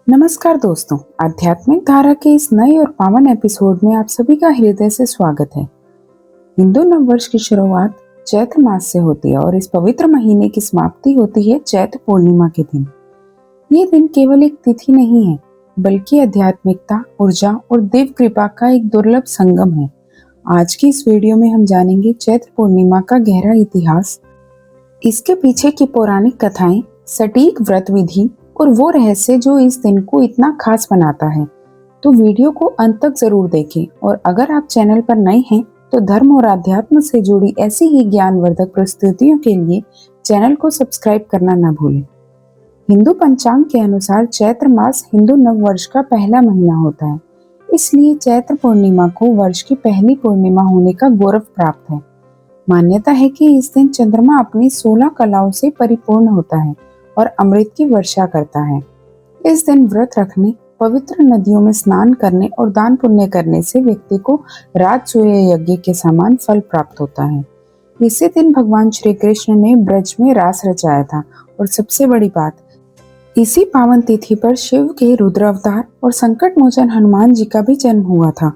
नमस्कार दोस्तों, आध्यात्मिक धारा के इस नए और पावन एपिसोड में आप सभी का हृदय से स्वागत है। हिंदू नववर्ष की शुरुआत चैत्र मास से होती है और इस पवित्र महीने की समाप्ति होती है चैत्र पूर्णिमा के दिन। ये दिन केवल एक तिथि नहीं है, बल्कि आध्यात्मिकता, ऊर्जा और देव कृपा का एक दुर्लभ संगम है। आज की इस वीडियो में हम जानेंगे चैत्र पूर्णिमा का गहरा इतिहास, इसके पीछे की पौराणिक कथाएं, सटीक व्रत विधि और वो रहस्य जो इस दिन को इतना खास बनाता है। तो वीडियो को अंत तक जरूर देखें और अगर आप चैनल पर नए हैं तो धर्म और अध्यात्म से जुड़ी ऐसी ही ज्ञानवर्धक प्रस्तुतियों के लिए चैनल को सब्सक्राइब करना न भूलें। हिंदू पंचांग के अनुसार चैत्र मास हिंदू नव वर्ष का पहला महीना होता है, इसलिए चैत्र पूर्णिमा को वर्ष की पहली पूर्णिमा होने का गौरव प्राप्त है। मान्यता है कि इस दिन चंद्रमा अपनी 16 कलाओं से परिपूर्ण होता है और अमृत की वर्षा करता है। इस दिन व्रत रखने, पवित्र नदियों में स्नान करने और दान पुण्य करने से व्यक्ति को राजसूय यज्ञ के समान फल प्राप्त होता है। इसी दिन भगवान श्री कृष्ण ने ब्रज में रास रचाया था और सबसे बड़ी बात, इसी पावन तिथि पर शिव के रुद्र अवतार और संकट मोचन हनुमान जी का भी जन्म हुआ था।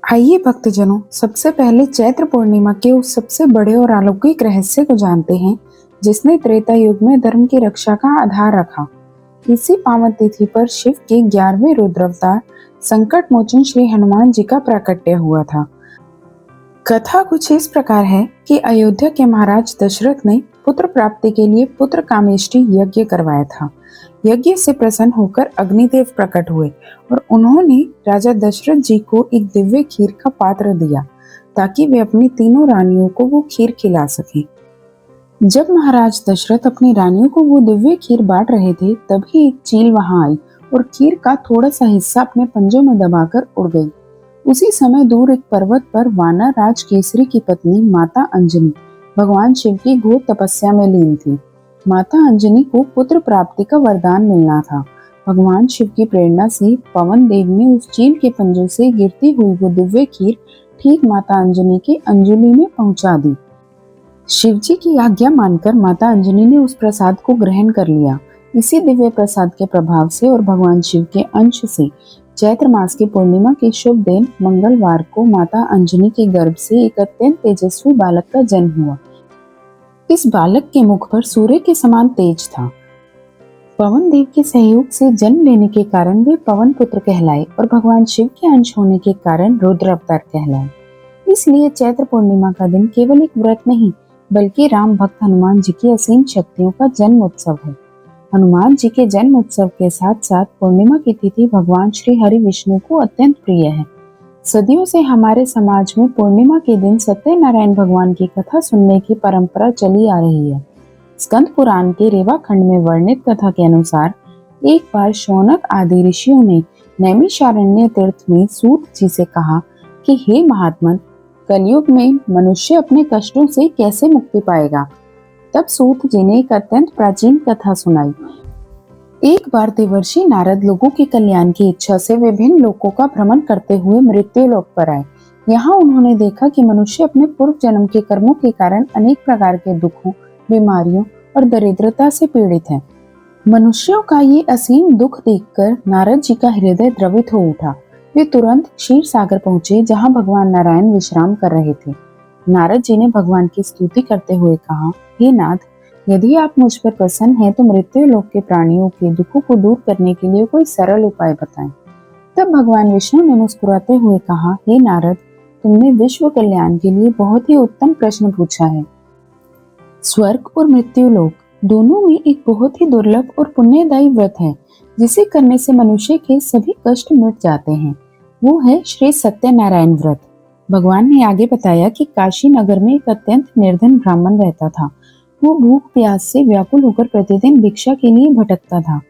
आइए भक्तजनों, सबसे पहले चैत्र पूर्णिमा के उस सबसे बड़े और अलौकिक रहस्य को जानते हैं जिसने त्रेता युग में धर्म की रक्षा का आधार रखा। इसी पावन तिथि पर शिव के 11वें रुद्र अवतार संकट मोचन श्री हनुमान जी का प्राकट्य हुआ था। कथा कुछ इस प्रकार है कि अयोध्या के महाराज दशरथ ने पुत्र प्राप्ति के लिए पुत्र कामेष्टि यज्ञ करवाया था। यज्ञ से प्रसन्न होकर अग्निदेव प्रकट हुए और उन्होंने राजा दशरथ जी को एक दिव्य खीर का पात्र दिया ताकि वे अपनी तीनों रानियों को वो खीर खिला सके। जब महाराज दशरथ अपनी रानियों को वो दिव्य खीर बांट रहे थे, तभी एक चील वहां आई और खीर का थोड़ा सा हिस्सा अपने पंजों में दबाकर उड़ गई। उसी समय दूर एक पर्वत पर वानर राज केसरी की पत्नी माता अंजनी भगवान शिव की घोर तपस्या में लीन थी। माता अंजनी को पुत्र प्राप्ति का वरदान मिलना था। भगवान शिव की प्रेरणा से पवन देव ने उस चील के पंजों से गिरती हुई वो दिव्य खीर ठीक माता अंजनी के अंजुली में पहुंचा दी। शिवजी की आज्ञा मानकर माता अंजनी ने उस प्रसाद को ग्रहण कर लिया। इसी दिव्य प्रसाद के प्रभाव से और भगवान शिव के अंश से चैत्र मास की पूर्णिमा के शुभ दिन मंगलवार को माता अंजनी के गर्भ से एक अत्यंत तेजस्वी बालक का जन्म हुआ। इस बालक के मुख पर सूर्य के समान तेज था। पवन देव के सहयोग से जन्म लेने के कारण वे पवन पुत्र कहलाए और भगवान शिव के अंश होने के कारण रुद्र अवतार कहलाए। इसलिए चैत्र पूर्णिमा का दिन केवल एक व्रत नहीं, बल्कि राम भक्त हनुमान जी की असीम शक्तियों का जन्म उत्सव है। हनुमान जी के जन्म उत्सव के साथ साथ पूर्णिमा की तिथि भगवान श्री हरि विष्णु को अत्यंत प्रिय है। सदियों से हमारे समाज में पूर्णिमा के दिन सत्यनारायण भगवान की कथा सुनने की परंपरा चली आ रही है। स्कंद पुराण के रेवा खंड में वर्णित कथा के अनुसार एक बार शौनक आदि ऋषियों ने नैमिषारण्य तीर्थ में सूत जी से कहा कि हे महात्मन, कलयुग में मनुष्य अपने कष्टों से कैसे मुक्ति पाएगा। तब सूत जी ने एक अत्यंत प्राचीन कथा सुनाई। एक बार देवर्षि नारद लोगों के कल्याण की इच्छा से विभिन्न लोकों का भ्रमण करते हुए मृत्यु लोक पर आए। यहाँ उन्होंने देखा कि मनुष्य अपने पूर्व जन्म के कर्मों के कारण अनेक प्रकार के दुखों, बीमारियों और दरिद्रता से पीड़ित है। मनुष्यों का ये असीम दुख देखकर नारद जी का हृदय द्रवित हो उठा। वे तुरंत क्षीर सागर पहुंचे जहां भगवान नारायण विश्राम कर रहे थे। नारद जी ने भगवान की स्तुति करते हुए कहा, हे नाथ, यदि आप मुझ पर प्रसन्न हैं तो मृत्यु लोक के प्राणियों के दुखों को दूर करने के लिए कोई सरल उपाय बताएं। तब भगवान विष्णु ने मुस्कुराते हुए कहा, हे नारद, तुमने विश्व कल्याण के लिए बहुत ही उत्तम प्रश्न पूछा है। स्वर्ग और मृत्यु लोक दोनों में एक बहुत ही दुर्लभ और पुण्यदायी व्रत है जिसे करने से मनुष्य के सभी कष्ट मिट जाते हैं। वो है श्री सत्यनारायण व्रत। भगवान ने आगे बताया कि काशी नगर में एक अत्यंत निर्धन ब्राह्मण रहता था। वो भूख प्यास से व्याकुल होकर प्रतिदिन भिक्षा के लिए भटकता था।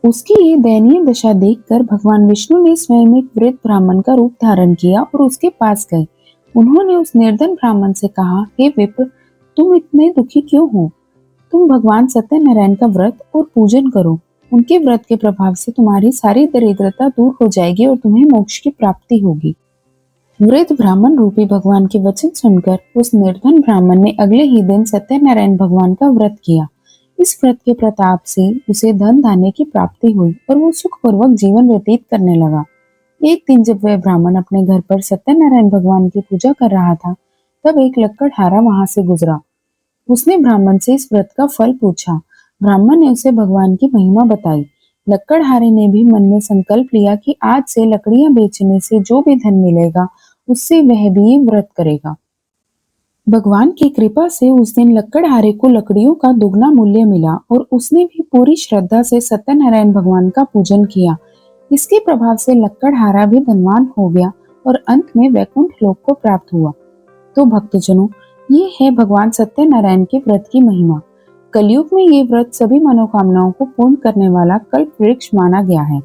उसकी ये दयनीय दशा देखकर भगवान विष्णु ने स्वयं एक वृद्ध ब्राह्मण का रूप धारण किया और उसके पास गए। उन्होंने उस निर्धन ब्राह्मण से कहा, हे विप्र, तुम इतने दुखी क्यों हो? तुम भगवान सत्यनारायण का व्रत और पूजन करो। उनके व्रत के प्रभाव से तुम्हारी सारी दरिद्रता दूर हो जाएगी और तुम्हें मोक्ष की प्राप्ति होगी। वृद्ध ब्राह्मण रूपी भगवान के वचन सुनकर उस निर्धन ब्राह्मण ने अगले ही दिन सत्यनारायण भगवान का व्रत किया। इस व्रत के प्रताप से उसे धन धान्य की प्राप्ति हुई और वो सुखपूर्वक जीवन व्यतीत करने लगा। एक दिन जब वह ब्राह्मण अपने घर पर सत्यनारायण भगवान की पूजा कर रहा था, तब एक लक्कड़हारा वहां से गुजरा। उसने ब्राह्मण से इस व्रत का फल पूछा। ब्राह्मण ने उसे भगवान की महिमा बताई। लक्कड़हारे ने भी मन में संकल्प लिया कि आज से लकड़ियां बेचने से जो भी धन मिलेगा, उससे वह भी ये व्रत करेगा। भगवान की कृपा से उस दिन लक्कड़हारे को लकड़ियों का दुगना मूल्य मिला और उसने भी पूरी श्रद्धा से सत्यनारायण भगवान का पूजन किया। इसके प्रभाव से लक्कड़हारा भी धनवान हो गया और अंत में वैकुंठ लोक को प्राप्त हुआ। तो भक्तजनों, ये है भगवान सत्यनारायण के व्रत की महिमा। कलयुग में ये व्रत सभी मनोकामनाओं को पूर्ण करने वाला कल्प वृक्ष माना गया है।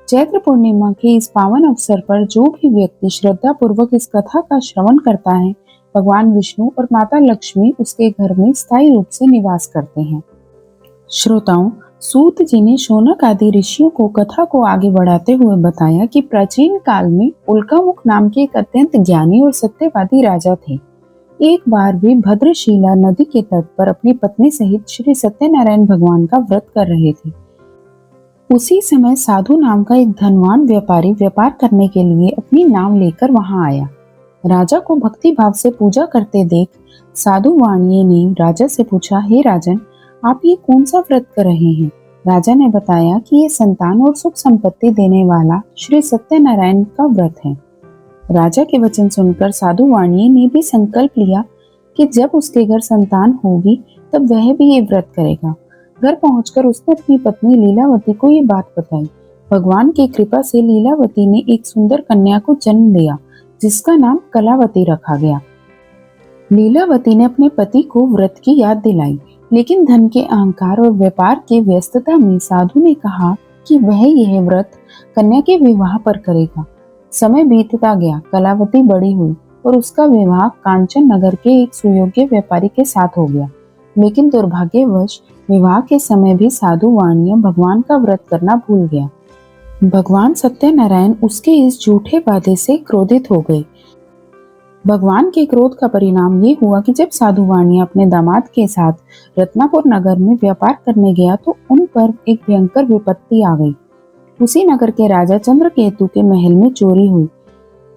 चैत्र पूर्णिमा के इस पावन अवसर पर जो भी व्यक्ति श्रद्धा पूर्वक इस कथा का श्रवण करता है, भगवान विष्णु और माता लक्ष्मी उसके घर में स्थायी रूप से निवास करते हैं। श्रोताओं, सूत जी ने शौनक आदि ऋषियों को कथा को आगे बढ़ाते हुए बताया कि प्राचीन काल में उल्कामुख नाम के एक अत्यंत ज्ञानी और सत्यवादी राजा थे। एक बार वे भद्रशिला नदी के तट पर अपनी पत्नी सहित श्री सत्यनारायण भगवान का व्रत कर रहे थे। उसी समय साधु नाम का एक धनवान व्यापारी व्यापार करने के लिए अपनी नाव लेकर वहां आया। राजा को भक्ति भाव से पूजा करते देख साधु वाणिये ने राजा से पूछा, हे राजन, आप ये कौन सा व्रत कर रहे हैं? राजा ने बताया कि ये संतान और सुख संपत्ति देने वाला श्री सत्यनारायण का व्रत है। राजा के वचन सुनकर साधु वाणिये ने भी संकल्प लिया कि जब उसके घर संतान होगी तब वह भी ये व्रत करेगा। घर पहुंचकर उसने अपनी पत्नी लीलावती को ये बात बताई। भगवान की कृपा से लीलावती ने एक सुंदर कन्या को जन्म दिया, जिसका नाम कलावती रखा गया। लीलावती ने अपने पति को व्रत की याद दिलाई, लेकिन धन के अहंकार और व्यापार के व्यस्तता में साधु ने कहा कि वह यह व्रत कन्या के विवाह पर करेगा। समय बीतता गया, कलावती बड़ी हुई और उसका विवाह कांचन नगर के एक सुयोग्य व्यापारी के साथ हो गया। लेकिन दुर्भाग्यवश विवाह के समय भी साधु वाणिया भगवान का व्रत करना भूल गया। भगवान सत्यनारायण उसके इस झूठे वादे से क्रोधित हो गए। भगवान के क्रोध का परिणाम ये हुआ कि जब साधु वाणिया अपने दामाद के साथ रत्नापुर नगर में व्यापार करने गया तो उन पर एक भयंकर विपत्ति आ गई। उसी नगर के राजा चंद्रकेतु के महल में चोरी हुई।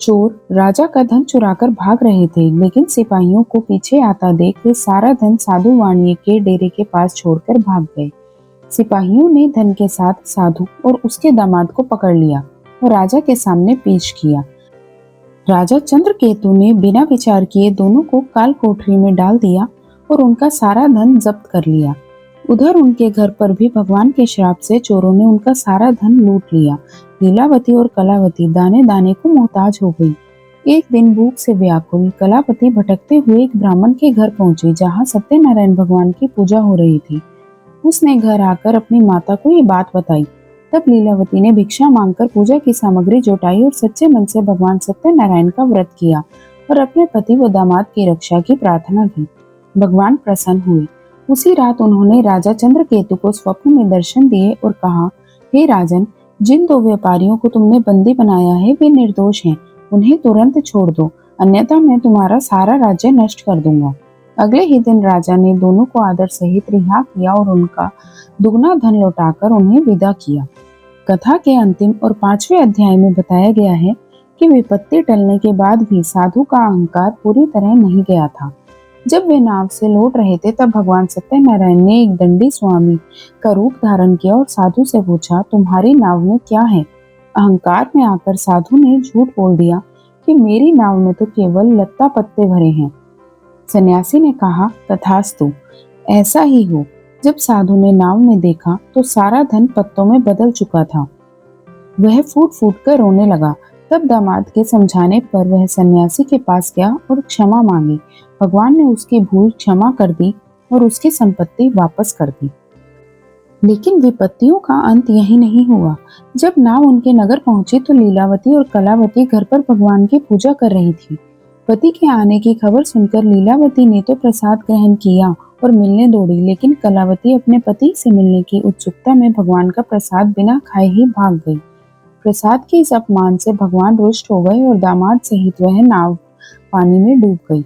चोर राजा का धन चुराकर भाग रहे थे, लेकिन सिपाहियों को पीछे आता देख वे सारा धन साधु वाणिये के डेरे के पास छोड़कर भाग गए। सिपाहियों ने धन के साथ साधु और उसके दामाद को पकड़ लिया और राजा के सामने पेश किया। राजा चंद्रकेतु ने बिना विचार किए दोनों को काल कोठरी में डाल दिया और उनका सारा धन जब्त कर लिया। उधर उनके घर पर भी भगवान के श्राप से चोरों ने उनका सारा धन लूट लिया। लीलावती और कलावती दाने दाने को मोहताज हो गई। एक दिन भूख से व्याकुल कलावती भटकते हुए एक ब्राह्मण के घर पहुंची, जहां सत्यनारायण भगवान की पूजा हो रही थी। उसने घर आकर अपनी माता को ये बात बताई। तब लीलावती ने भिक्षा मांगकर पूजा की सामग्री जुटाई और सच्चे मन से भगवान सत्यनारायण का व्रत किया और अपने पति व दामाद की रक्षा की प्रार्थना की। भगवान प्रसन्न हुए। उसी रात उन्होंने राजा चंद्रकेतु को स्वप्न में दर्शन दिए और कहा, हे राजन, जिन दो व्यापारियों को तुमने बंदी बनाया है वे निर्दोष हैं, उन्हें तुरंत छोड़ दो, अन्यथा मैं तुम्हारा सारा राज्य नष्ट कर दूंगा। अगले ही दिन राजा ने दोनों को आदर सहित रिहा किया और उनका दुगना धन लौटाकर उन्हें विदा किया। कथा के अंतिम और 5वें अध्याय में बताया गया है कि विपत्ति टलने के बाद भी साधु का अहंकार पूरी तरह नहीं गया था। जब वे नाव से लौट रहे थे तब भगवान सत्यनारायण ने एक दंडी स्वामी का रूप धारण किया और साधु से पूछा, तुम्हारी नाव में क्या है? अहंकार में आकर साधु ने झूठ बोल दिया कि मेरी नाव में तो केवल लत्ता पत्ते भरे हैं। सन्यासी ने कहा, तथास्तु, ऐसा ही हो। जब साधु ने नाव में देखा तो सारा धन पत्तों में बदल चुका था। वह फूट फूट कर रोने लगा। तब दामाद के समझाने पर वह सन्यासी के पास गया और क्षमा मांगी। भगवान ने उसकी भूल क्षमा कर दी और उसकी संपत्ति वापस कर दी। लेकिन विपत्तियों का अंत यही नहीं हुआ। जब नाव उनके नगर पहुंची तो लीलावती और कलावती घर पर भगवान की पूजा कर रही थी। पति के आने की खबर सुनकर लीलावती ने तो प्रसाद ग्रहण किया और मिलने दौड़ी, लेकिन कलावती अपने पति से मिलने की उत्सुकता में भगवान का प्रसाद बिना खाए ही भाग गई। प्रसाद के इस अपमान से भगवान रुष्ट हो गए और दामाद सहित वह नाव पानी में डूब गई।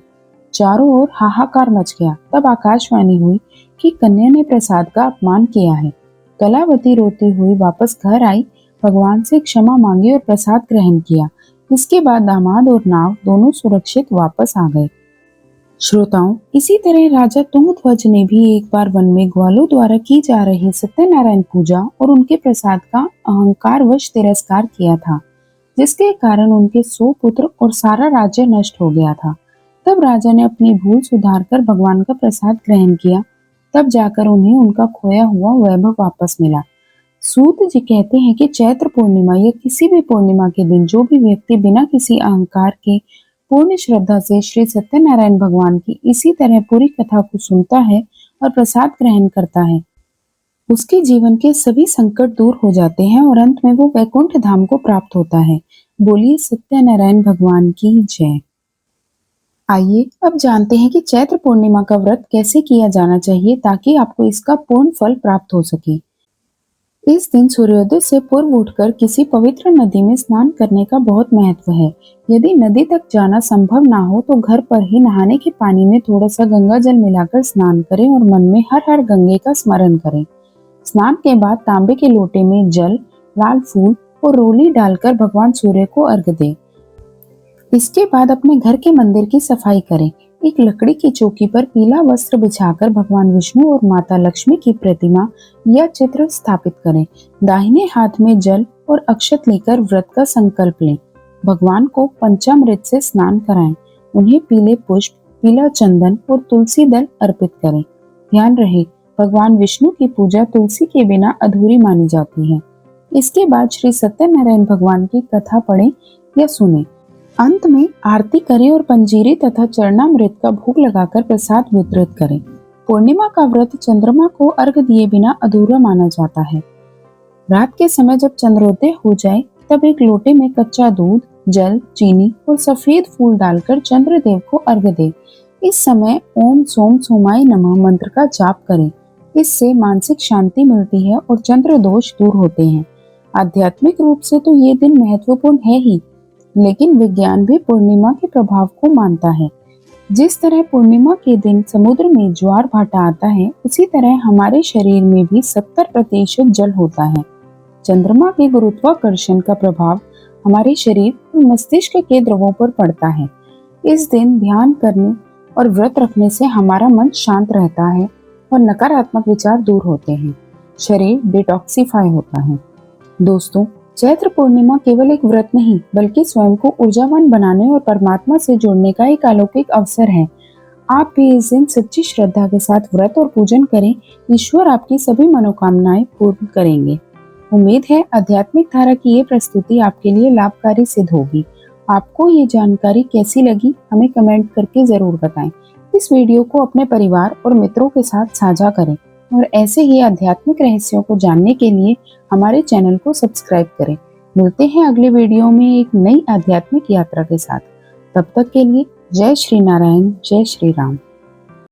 चारों ओर हाहाकार मच गया। तब आकाशवाणी हुई कि कन्या ने प्रसाद का अपमान किया है। कलावती रोती हुई वापस घर आई, भगवान से क्षमा मांगी और प्रसाद ग्रहण किया। इसके बाद दामाद और नाव दोनों सुरक्षित वापस आ गए। श्रोताओं, इसी तरह राजा तुंगध्वज ने भी एक बार वन में ग्वालों द्वारा की जा रही सत्यनारायण पूजा और उनके प्रसाद का अहंकारवश तिरस्कार किया था, जिसके कारण उनके 100 पुत्र और सारा राज्य नष्ट हो गया था। तब राजा ने अपनी भूल सुधारकर भगवान का प्रसाद ग्रहण किया। तब जाकर उन्हें उनका खोया हुआ वैभव वापस मिला। सूत जी कहते हैं कि चैत्र पूर्णिमा या किसी भी पूर्णिमा के दिन जो भी व्यक्ति बिना किसी अहंकार के पूर्ण श्रद्धा से श्री सत्यनारायण भगवान की इसी तरह पूरी कथा को सुनता है और प्रसाद ग्रहण करता है, उसके जीवन के सभी संकट दूर हो जाते हैं और अंत में वो वैकुंठ धाम को प्राप्त होता है। बोलिए सत्यनारायण भगवान की जय। आइए अब जानते हैं कि चैत्र पूर्णिमा का व्रत कैसे किया जाना चाहिए ताकि आपको इसका पूर्ण फल प्राप्त हो सके। इस दिन सूर्योदय से पूर्व उठकर किसी पवित्र नदी में स्नान करने का बहुत महत्व है। यदि नदी तक जाना संभव ना हो तो घर पर ही नहाने के पानी में थोड़ा सा गंगा जल मिलाकर स्नान करें और मन में हर हर गंगे का स्मरण करें। स्नान के बाद तांबे के लोटे में जल, लाल फूल और रोली डालकर भगवान सूर्य को अर्घ्य दें। इसके बाद अपने घर के मंदिर की सफाई करें। एक लकड़ी की चौकी पर पीला वस्त्र बिछाकर भगवान विष्णु और माता लक्ष्मी की प्रतिमा या चित्र स्थापित करें। दाहिने हाथ में जल और अक्षत लेकर व्रत का संकल्प लें। भगवान को पंचामृत से स्नान कराएं। उन्हें पीले पुष्प, पीला चंदन और तुलसी दल अर्पित करें। ध्यान रहे, भगवान विष्णु की पूजा तुलसी के बिना अधूरी मानी जाती है। इसके बाद श्री सत्यनारायण भगवान की कथा पढ़ें या सुनें। अंत में आरती करें और पंजीरी तथा चरणामृत का भोग लगाकर प्रसाद वितरित करें। पूर्णिमा का व्रत चंद्रमा को अर्घ्य दिए बिना अधूरा माना जाता है। रात के समय जब चंद्रोदय हो जाए तब एक लोटे में कच्चा दूध, जल, चीनी और सफेद फूल डालकर चंद्रदेव को अर्घ्य दें। इस समय ओम सोम सोमाय नमः मंत्र का जाप करें। इससे मानसिक शांति मिलती है और चंद्र दोष दूर होते हैं। आध्यात्मिक रूप से तो ये दिन महत्वपूर्ण है ही, लेकिन विज्ञान भी पूर्णिमा के प्रभाव को मानता है। जिस तरह पूर्णिमा के दिन समुद्र में ज्वार भाटा आता है, उसी तरह हमारे शरीर में भी 70% जल होता है। चंद्रमा के गुरुत्वाकर्षण का प्रभाव हमारे शरीर और मस्तिष्क के द्रवों पर पड़ता है। इस दिन ध्यान करने और व्रत रखने से हमारा मन शांत रहता है और नकारात्मक विचार दूर होते हैं। शरीर डिटॉक्सिफाई होता है। दोस्तों, चैत्र पूर्णिमा केवल एक व्रत नहीं बल्कि स्वयं को ऊर्जावान बनाने और परमात्मा से जुड़ने का एक अलौकिक अवसर है। आप भी इस दिन सच्ची श्रद्धा के साथ व्रत और पूजन करें। ईश्वर आपकी सभी मनोकामनाएं पूर्ण करेंगे। उम्मीद है आध्यात्मिक धारा की ये प्रस्तुति आपके लिए लाभकारी सिद्ध होगी। आपको ये जानकारी कैसी लगी हमें कमेंट करके जरूर बताएं। इस वीडियो को अपने परिवार और मित्रों के साथ साझा करें और ऐसे ही आध्यात्मिक रहस्यों को जानने के लिए हमारे चैनल को सब्सक्राइब करें। मिलते हैं अगले वीडियो में एक नई आध्यात्मिक यात्रा के साथ। तब तक के लिए जय श्री नारायण, जय श्री राम।